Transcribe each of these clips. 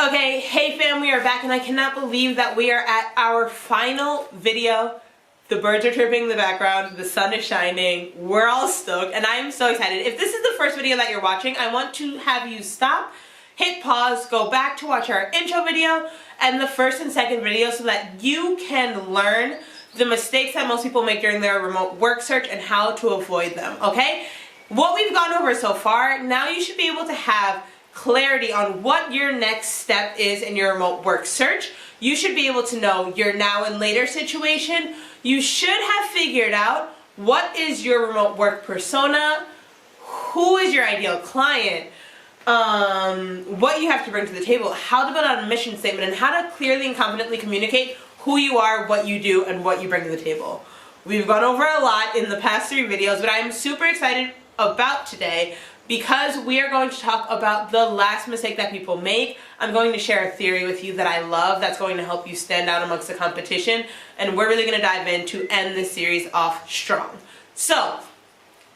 Okay, hey fam, we are back and I cannot believe that we are at our final video. The birds are chirping in the background, the sun is shining, we're all stoked, and I am so excited. If this is the first video that you're watching, I want to have you stop, hit pause, go back to watch our intro video and the first and second video so that you can learn the mistakes that most people make during their remote work search and how to avoid them, okay? What we've gone over so far, now you should be able to have clarity on what your next step is in your remote work search. You should be able to know your now and later situation. You should have figured out what is your remote work persona, who is your ideal client, what you have to bring to the table, how to build out a mission statement, and how to clearly and confidently communicate who you are, what you do, and what you bring to the table. We've gone over a lot in the past 3 videos, but I'm super excited about today because we are going to talk about the last mistake that people make. I'm going to share a theory with you that I love that's going to help you stand out amongst the competition, and we're really going to dive in to end this series off strong. So,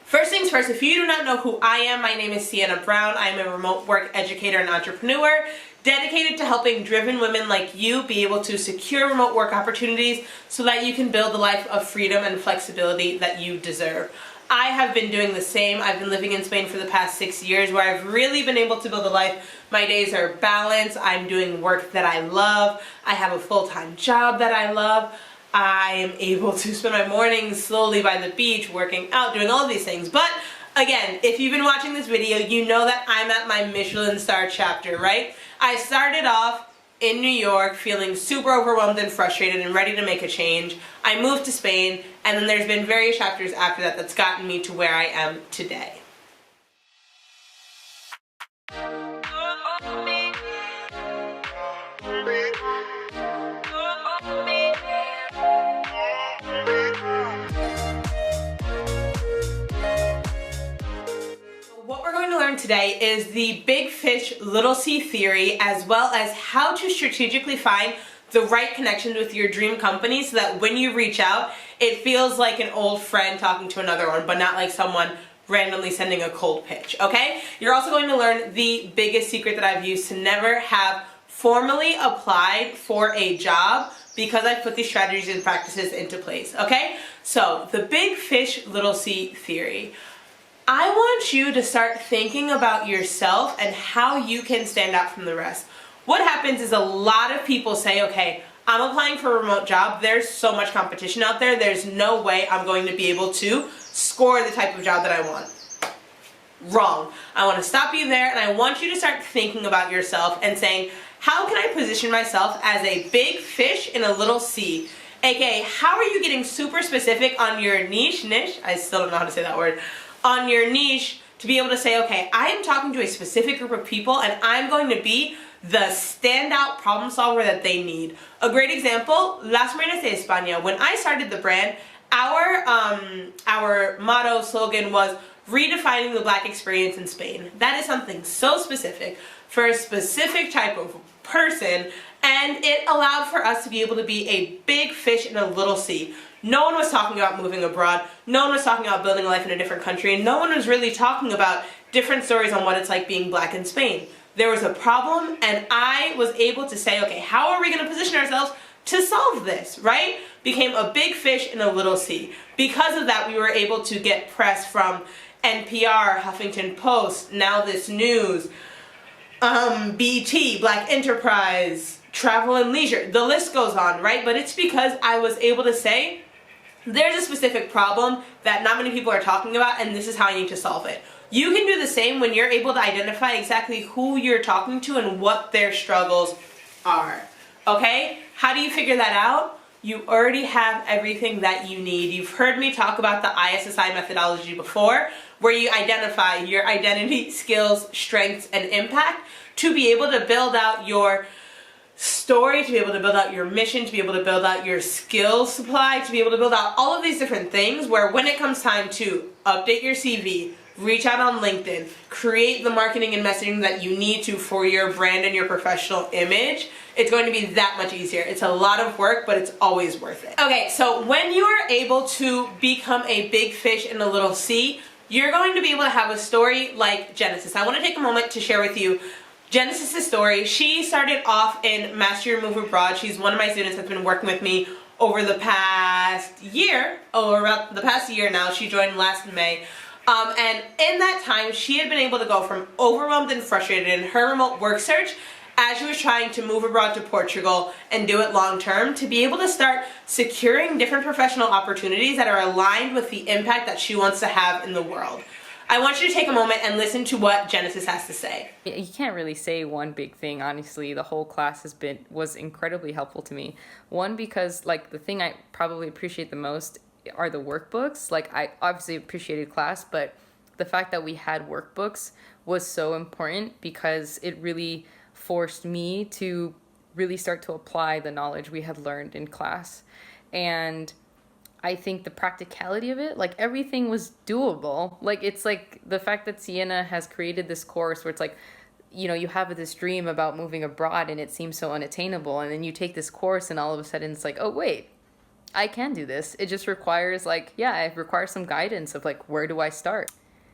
first things first, if you do not know who I am, my name is Sienna Brown. I am a remote work educator and entrepreneur dedicated to helping driven women like you be able to secure remote work opportunities so that you can build the life of freedom and flexibility that you deserve. I have been doing the same. I've been living in Spain for the past 6 years where I've really been able to build a life. My days are balanced. I'm doing work that I love. I have a full-time job that I love. I am able to spend my mornings slowly by the beach, working out, doing all of these things. But again, if you've been watching this video, you know that I'm at my Michelin star chapter, right? I started off in New York feeling super overwhelmed and frustrated and ready to make a change. I moved to Spain, and then there's been various chapters after that that's gotten me to where I am today. What we're going to learn today is the big fish, little sea theory, as well as how to strategically find the right connections with your dream company so that when you reach out, it feels like an old friend talking to another one, but not like someone randomly sending a cold pitch, okay? You're also going to learn the biggest secret that I've used to never have formally applied for a job because I've put these strategies and practices into place, okay? So, the big fish, little sea theory. I want you to start thinking about yourself and how you can stand out from the rest. What happens is a lot of people say, okay, I'm applying for a remote job. There's so much competition out there. There's no way I'm going to be able to score the type of job that I want. Wrong. I want to stop you there, and I want you to start thinking about yourself and saying, how can I position myself as a big fish in a little sea? AKA, how are you getting super specific on your niche, I still don't know how to say that word, on your niche to be able to say, okay, I am talking to a specific group of people and I'm going to be the standout problem solver that they need. A great example, Las Marinas de España. When I started the brand, our motto slogan was redefining the Black experience in Spain. That is something so specific for a specific type of person, and it allowed for us to be able to be a big fish in a little sea. No one was talking about moving abroad, no one was talking about building a life in a different country, and no one was really talking about different stories on what it's like being Black in Spain. There was a problem, and I was able to say, okay, how are we going to position ourselves to solve this, right? Became a big fish in a little sea. Because of that, we were able to get press from NPR, Huffington Post, Now This News, BET, Black Enterprise, Travel and Leisure. The list goes on, right? But it's because I was able to say, there's a specific problem that not many people are talking about, and this is how I need to solve it. You can do the same when you're able to identify exactly who you're talking to and what their struggles are. Okay? How do you figure that out? You already have everything that you need. You've heard me talk about the ISSI methodology before, where you identify your identity, skills, strengths, and impact to be able to build out your story, to be able to build out your mission, to be able to build out your skills supply, to be able to build out all of these different things where when it comes time to update your CV, reach out on LinkedIn, create the marketing and messaging that you need to for your brand and your professional image, it's going to be that much easier. It's a lot of work, but it's always worth it. Okay, so when you are able to become a big fish in a little sea, you're going to be able to have a story like Genesis. I want to take a moment to share with you Genesis' story, she started off in Master Your Move Abroad. She's one of my students that's been working with me over the past year, now. She joined last May. And in that time, she had been able to go from overwhelmed and frustrated in her remote work search as she was trying to move abroad to Portugal and do it long term, to be able to start securing different professional opportunities that are aligned with the impact that she wants to have in the world. I want you to take a moment and listen to what Genesis has to say. You can't really say one big thing, honestly. The whole class was incredibly helpful to me. One, because like the thing I probably appreciate the most are the workbooks. Like, I obviously appreciated class, but the fact that we had workbooks was so important because it really forced me to really start to apply the knowledge we had learned in class. And I think the practicality of it, like everything was doable. Like, it's like the fact that Sienna has created this course where it's like, you know, you have this dream about moving abroad and it seems so unattainable. And then you take this course and all of a sudden it's like, oh, wait, I can do this. It just requires it requires some guidance of like, where do I start?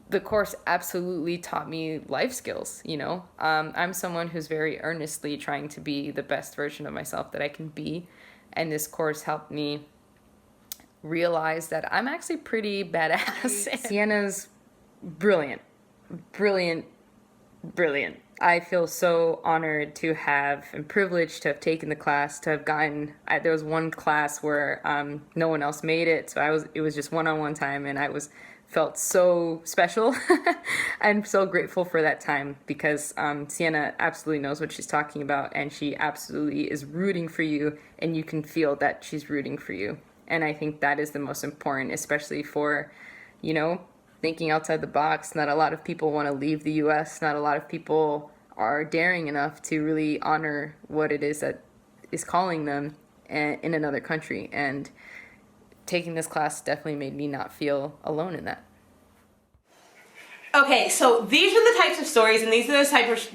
The course absolutely taught me life skills, you know. I'm someone who's very earnestly trying to be the best version of myself that I can be. And this course helped me realize that I'm actually pretty badass. Sienna's brilliant. I feel so honored to have and privileged to have taken the class, to have gotten, there was one class where no one else made it, so it was just one-on-one time, and felt so special. I'm so grateful for that time because Sienna absolutely knows what she's talking about, and she absolutely is rooting for you, and you can feel that she's rooting for you. And I think that is the most important, especially for, you know, thinking outside the box. Not a lot of people want to leave the U.S. Not a lot of people are daring enough to really honor what it is that is calling them in another country. And taking this class definitely made me not feel alone in that. Okay, so these are the types of stories and these are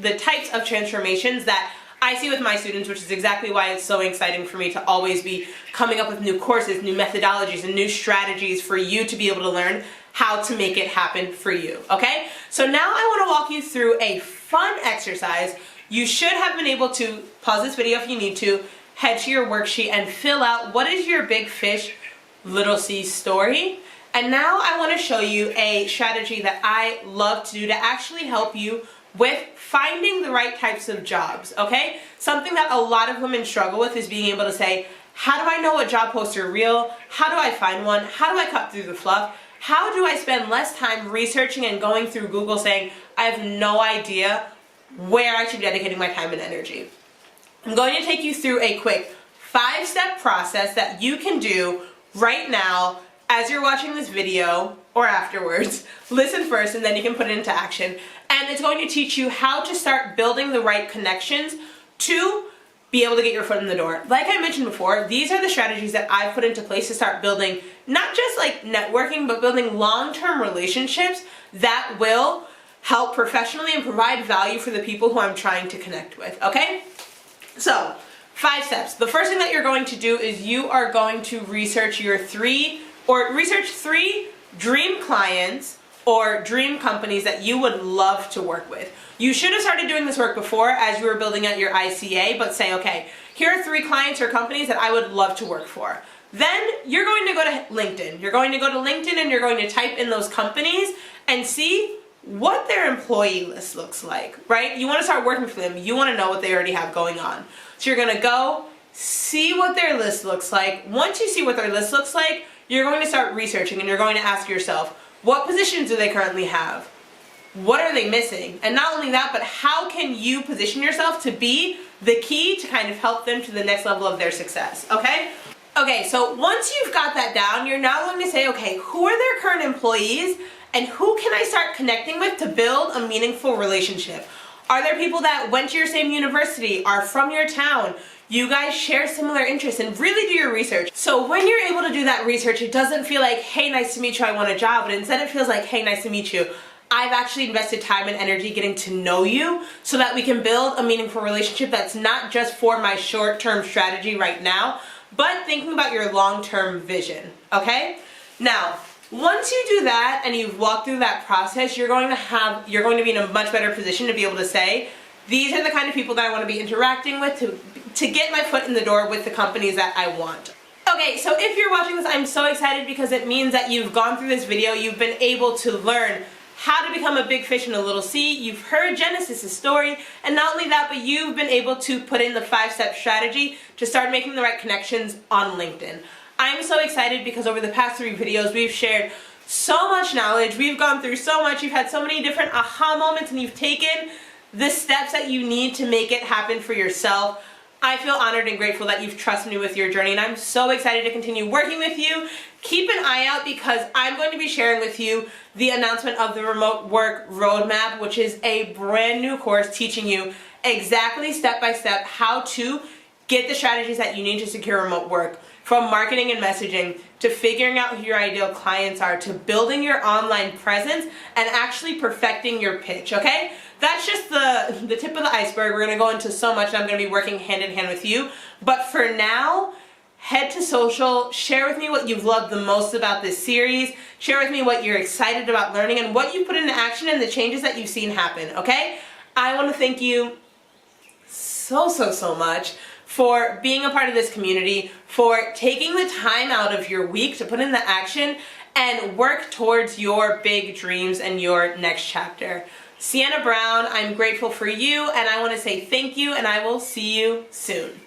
the types of transformations that I see with my students, which is exactly why it's so exciting for me to always be coming up with new courses, new methodologies, and new strategies for you to be able to learn how to make it happen for you, okay? So now I want to walk you through a fun exercise. You should have been able to pause this video if you need to, head to your worksheet and fill out what is your big fish, little C story. And now I want to show you a strategy that I love to do to actually help you with finding the right types of jobs, okay? Something that a lot of women struggle with is being able to say, how do I know what job posts are real? How do I find one? How do I cut through the fluff? How do I spend less time researching and going through Google saying, I have no idea where I should be dedicating my time and energy? I'm going to take you through a quick 5-step process that you can do right now as you're watching this video or afterwards. Listen first and then you can put it into action. And it's going to teach you how to start building the right connections to be able to get your foot in the door. Like I mentioned before, these are the strategies that I've put into place to start building not just like networking, but building long-term relationships that will help professionally and provide value for the people who I'm trying to connect with, okay? So, 5 steps. The first thing that you're going to do is you are going to research three dream clients or dream companies that you would love to work with. You should have started doing this work before as you were building out your ICA, but say, okay, here are 3 clients or companies that I would love to work for. Then you're going to go to LinkedIn. You're going to go to LinkedIn and you're going to type in those companies and see what their employee list looks like, right? You want to start working for them. You want to know what they already have going on. So you're going to go see what their list looks like. Once you see what their list looks like, you're going to start researching and you're going to ask yourself, what positions do they currently have? What are they missing? And not only that, but how can you position yourself to be the key to kind of help them to the next level of their success, okay? Okay, so once you've got that down, you're now going to say, okay, who are their current employees and who can I start connecting with to build a meaningful relationship? Are there people that went to your same university, are from your town, you guys share similar interests, and really do your research. So when you're able to do that research, it doesn't feel like, hey, nice to meet you, I want a job, but instead it feels like, hey, nice to meet you. I've actually invested time and energy getting to know you so that we can build a meaningful relationship that's not just for my short-term strategy right now, but thinking about your long-term vision, okay? Now, once you do that and you've walked through that process, you're going to be in a much better position to be able to say, These are the kind of people that I want to be interacting with to get my foot in the door with the companies that I want. Okay, so if you're watching this, I'm so excited because it means that you've gone through this video, you've been able to learn how to become a big fish in a little sea, you've heard Genesis' story, and not only that, but you've been able to put in the 5-step strategy to start making the right connections on LinkedIn. I'm so excited because over the past 3 videos, we've shared so much knowledge, we've gone through so much, you've had so many different aha moments, and you've taken the steps that you need to make it happen for yourself. I feel honored and grateful that you've trusted me with your journey, and I'm so excited to continue working with you. Keep an eye out because I'm going to be sharing with you the announcement of the Remote Work Roadmap, which is a brand new course teaching you exactly step by step how to get the strategies that you need to secure remote work. From marketing and messaging, to figuring out who your ideal clients are, to building your online presence, and actually perfecting your pitch, okay? That's just the tip of the iceberg. We're going to go into so much, and I'm going to be working hand in hand with you. But for now, head to social, share with me what you've loved the most about this series, share with me what you're excited about learning, and what you put into action and the changes that you've seen happen, okay? I want to thank you so much for being a part of this community, for taking the time out of your week to put in the action and work towards your big dreams and your next chapter. Sienna Brown, I'm grateful for you, and I want to say thank you, and I will see you soon.